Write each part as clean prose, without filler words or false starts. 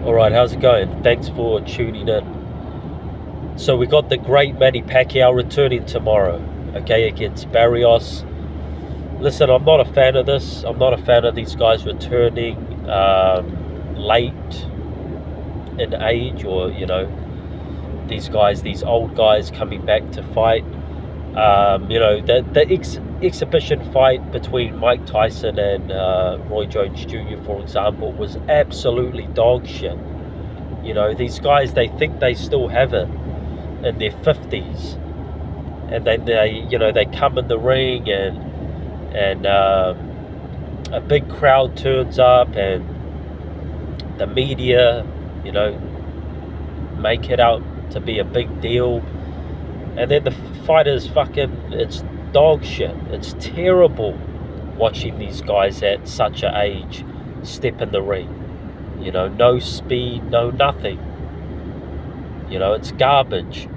Alright, how's it going? Thanks for tuning in. So we got the great Manny Pacquiao returning tomorrow, okay, against Barrios. Listen, I'm not a fan of this. I'm not a fan of these guys returning late in age, or, these old guys coming back to fight. The exhibition fight between Mike Tyson and Roy Jones Jr., for example, was absolutely dog shit. These guys, they think they still have it in their 50s, and then they come in the ring, and a big crowd turns up, and the media, make it out to be a big deal. And then the fighters, it's dog shit. It's terrible watching these guys at such an age step in the ring. No speed, no nothing. It's garbage.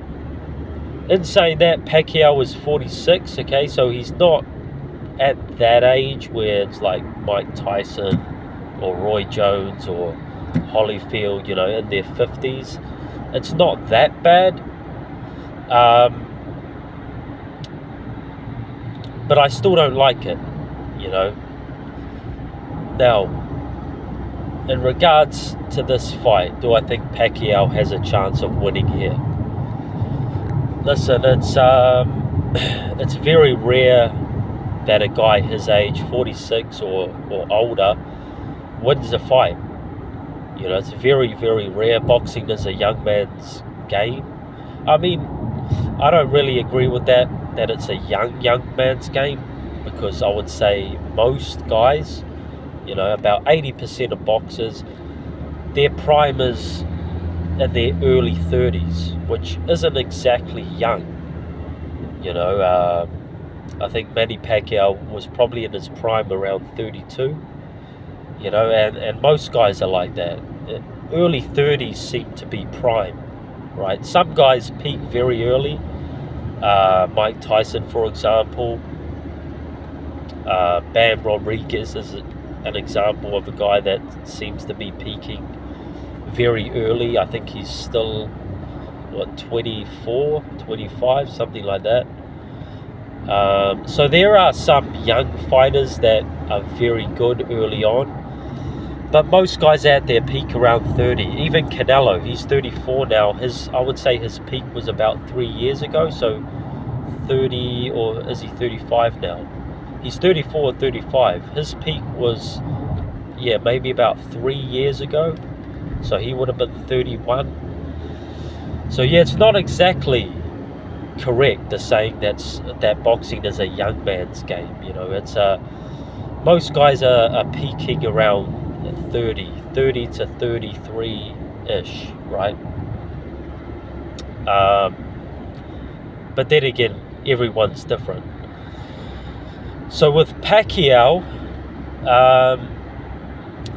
In saying that, Pacquiao is 46, okay? So he's not at that age where it's like Mike Tyson or Roy Jones or Holyfield, in their 50s. It's not that bad. But I still don't like it, Now, in regards to this fight, do I think Pacquiao has a chance of winning here? Listen, it's very rare that a guy his age, 46 or older, wins a fight. It's very, very rare. Boxing is a young man's game. I mean, I don't really agree with that it's a young man's game, because I would say most guys, about 80% of boxers, their prime is in their early 30s, which isn't exactly young. I think Manny Pacquiao was probably in his prime around 32, and most guys are like that. Early 30s seem to be prime, right? Some guys peak very early. Mike Tyson, for example. Bam Rodriguez is an example of a guy that seems to be peaking very early. I think he's still, 24, 25, something like that. So there are some young fighters that are very good early on, but most guys at their peak around 30. Even Canelo, he's 34 now. I would say his peak was about 3 years ago. So 30, or is he 35 now? He's 34 or 35. His peak was, maybe about 3 years ago. So he would have been 31. So it's not exactly correct to saying that boxing is a young man's game. It's most guys are peaking around 30 to 33-ish, right? But then again, everyone's different. So with Pacquiao,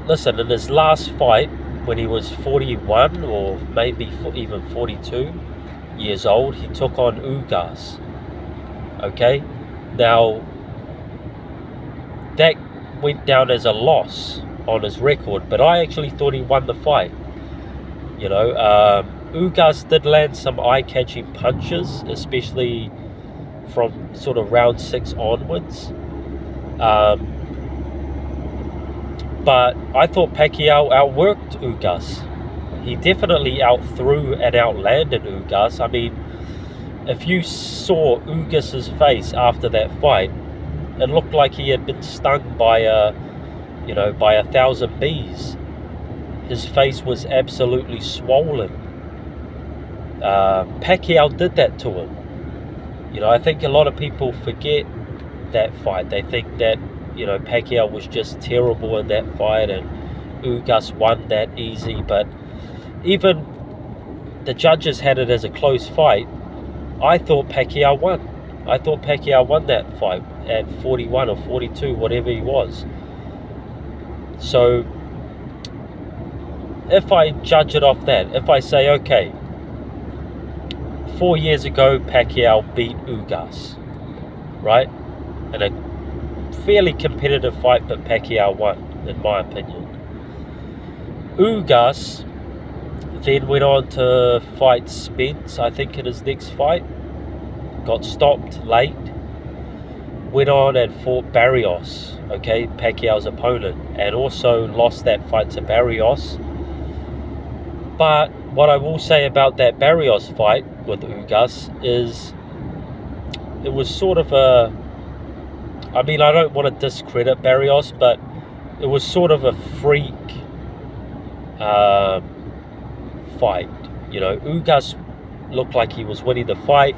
listen, in his last fight, when he was 41 or maybe even 42 years old, he took on Ugas. Okay, now that went down as a loss on his record, but I actually thought he won the fight. Ugas did land some eye-catching punches, especially from sort of round 6 onwards. But I thought Pacquiao outworked Ugas. He definitely outthrew and outlanded Ugas. I mean, if you saw Ugas's face after that fight, it looked like he had been stung by a 1,000 bees. His face was absolutely swollen. Pacquiao did that to him. I think a lot of people forget that fight. They think that, Pacquiao was just terrible in that fight and Ugas won that easy. But even the judges had it as a close fight. I thought Pacquiao won. I thought Pacquiao won that fight at 41 or 42, whatever he was. So if I judge it off that, if I say, okay, 4 years ago Pacquiao beat Ugas, right? In a fairly competitive fight, but Pacquiao won, in my opinion. Ugas Then went on to fight Spence, I think, in his next fight. Got stopped late. Went on and fought Barrios, okay, Pacquiao's opponent, and also lost that fight to Barrios. But what I will say about that Barrios fight with Ugas is it was sort of a, I mean, I don't want to discredit Barrios, but it was sort of a freak fight. You know, Ugas looked like he was winning the fight.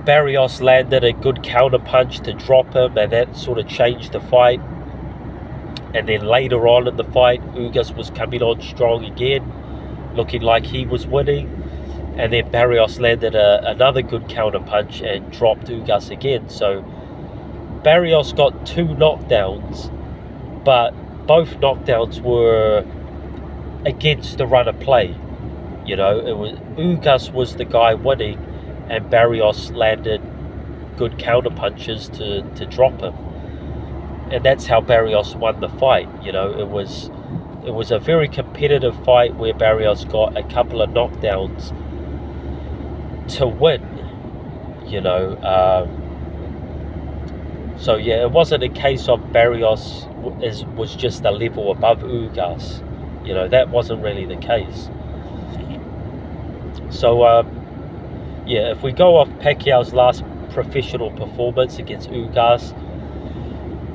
Barrios landed a good counter punch to drop him, and that sort of changed the fight. And then later on in the fight, Ugas was coming on strong again, looking like he was winning. And then Barrios landed another good counter punch and dropped Ugas again. So Barrios got 2 knockdowns, but both knockdowns were against the run of play. You know, it was Ugas was the guy winning, and Barrios landed good counter punches to drop him, and that's how Barrios won the fight. You know, it was a very competitive fight where Barrios got a couple of knockdowns to win. You know, so yeah, it wasn't a case of Barrios was just a level above Ugas. You know, that wasn't really the case. So yeah, if we go off Pacquiao's last professional performance against Ugas,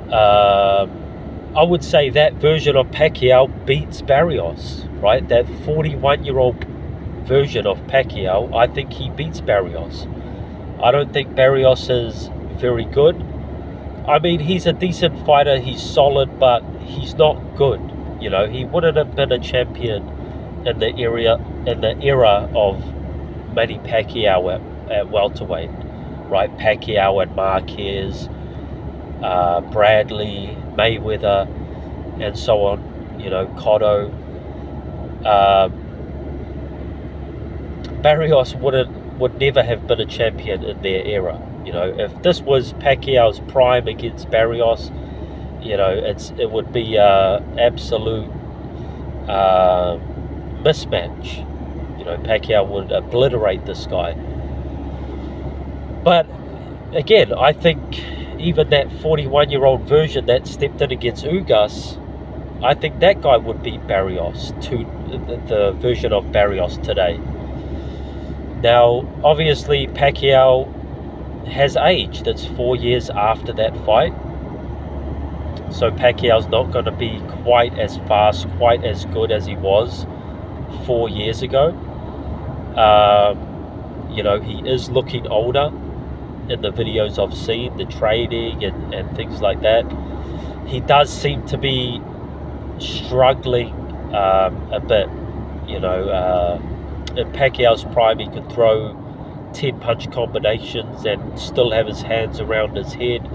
I would say that version of Pacquiao beats Barrios, right? That 41-year-old version of Pacquiao, I think he beats Barrios. I don't think Barrios is very good. I mean, he's a decent fighter, he's solid, but he's not good. You know, he wouldn't have been a champion in the era of Manny Pacquiao at welterweight, right? Pacquiao and Marquez, Bradley, Mayweather, and so on. You know, Cotto. Barrios would never have been a champion in their era. You know, if this was Pacquiao's prime against Barrios, you know, it would be absolute mismatch. You know, Pacquiao would obliterate this guy. But again, I think even that 41-year-old version that stepped in against Ugas, I think that guy would beat Barrios, to the version of Barrios today. Now, obviously, Pacquiao has aged. It's 4 years after that fight. So Pacquiao's not going to be quite as fast, quite as good as he was 4 years ago. You know, he is looking older in the videos I've seen, the training and things like that. He does seem to be struggling a bit. You know, in Pacquiao's prime, he could throw 10 punch combinations and still have his hands around his head.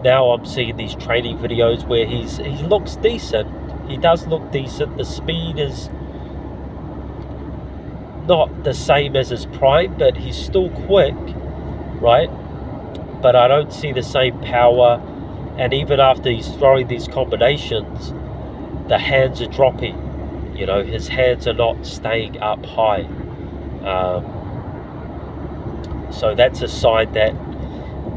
Now I'm seeing these training videos where he looks decent. He does look decent. The speed is not the same as his prime, but he's still quick, right? But I don't see the same power. And even after he's throwing these combinations, the hands are dropping. You know, his hands are not staying up high. So that's a sign that,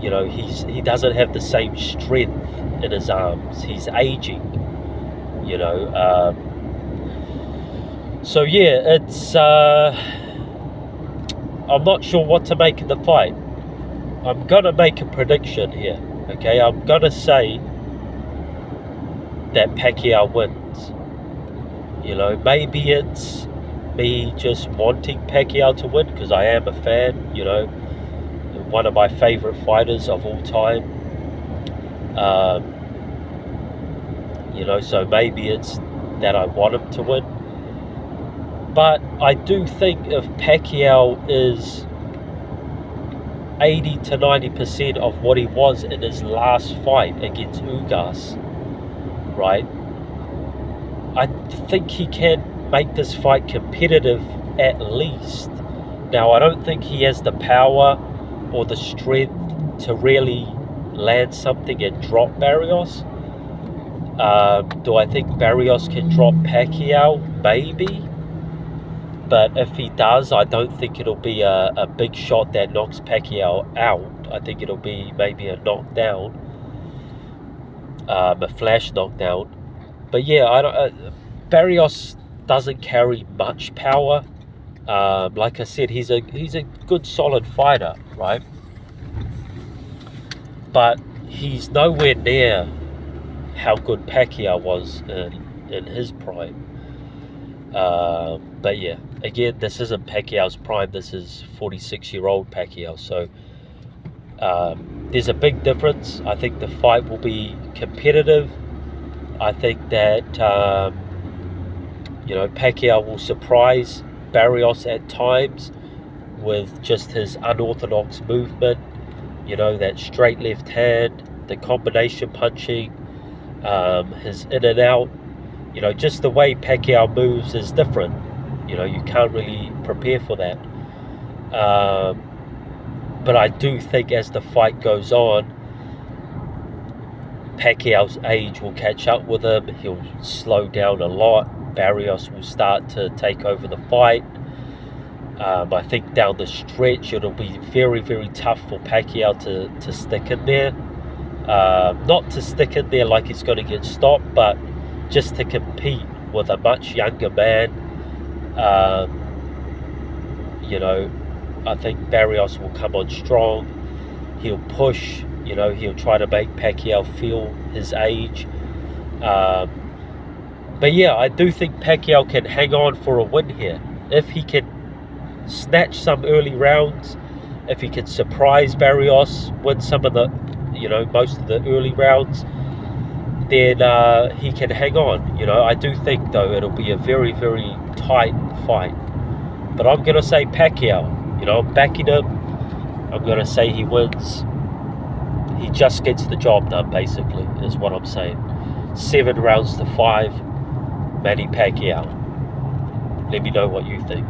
you know, he doesn't have the same strength in his arms. He's aging, you know. So yeah, it's I'm not sure what to make of the fight. I'm gonna make a prediction here, okay? I'm gonna say that Pacquiao wins. You know, maybe it's me just wanting Pacquiao to win because I am a fan, you know, one of my favorite fighters of all time. You know, so maybe it's that I want him to win. But I do think if Pacquiao is 80 to 90% of what he was in his last fight against Ugas, right, I think he can make this fight competitive at least. Now, I don't think he has the power or the strength to really land something and drop Barrios. Do I think Barrios can drop Pacquiao? Maybe. But if he does, I don't think it'll be a big shot that knocks Pacquiao out. I think it'll be maybe a knockdown, a flash knockdown. But yeah, I don't. Barrios doesn't carry much power. Like I said, he's a good solid fighter, right? But he's nowhere near how good Pacquiao was in his prime. But yeah, again, this isn't Pacquiao's prime. This is 46-year-old Pacquiao. So there's a big difference. I think the fight will be competitive. I think that Pacquiao will surprise Barrios at times with just his unorthodox movement. That straight left hand, the combination punching, his in and out. Just the way Pacquiao moves is different. You can't really prepare for that. But I do think as the fight goes on, Pacquiao's age will catch up with him. He'll slow down a lot. Barrios will start to take over the fight. I think down the stretch it'll be very, very tough for Pacquiao to stick in there. Not to stick in there like he's going to get stopped, but just to compete with a much younger man. I think Barrios will come on strong. He'll push, he'll try to make Pacquiao feel his age. But yeah, I do think Pacquiao can hang on for a win here. If he can snatch some early rounds, if he can surprise Barrios, win some of the, most of the early rounds, then he can hang on. I do think, though, it'll be a very, very tight fight. But I'm going to say Pacquiao. I'm backing him. I'm going to say he wins. He just gets the job done, basically, is what I'm saying. 7 rounds to 5, Manny Pacquiao. Let me know what you think.